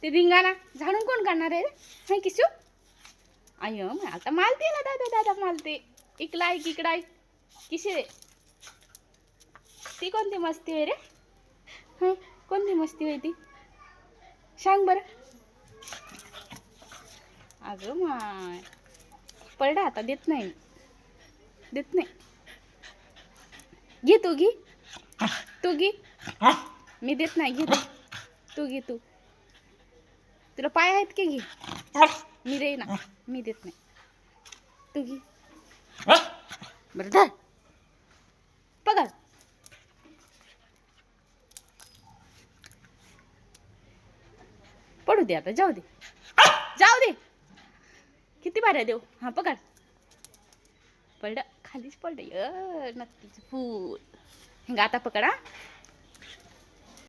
ते रिंगाणा झाडून कोण काढणार आहे रे किशू अय्यो आता मालते ना दादा दादा मालते इकलाय इकडाय किशे रे ती कोणती मस्ती आहे रे हाय कोणती मस्ती होय ती सांग बरं अगं माय पडला आता देत नाही घे तू घे मी देत नाही घे तू घे तू तुला पाय आहेत की घे मी रे ना मी देत नाही तू घे बरं धर पकड पडू दे आता जाऊ दे किती बाऱ्या देऊ हा पकड पडलं खालीच पडलं नक्कीच फूल हिंगा आता पकड हा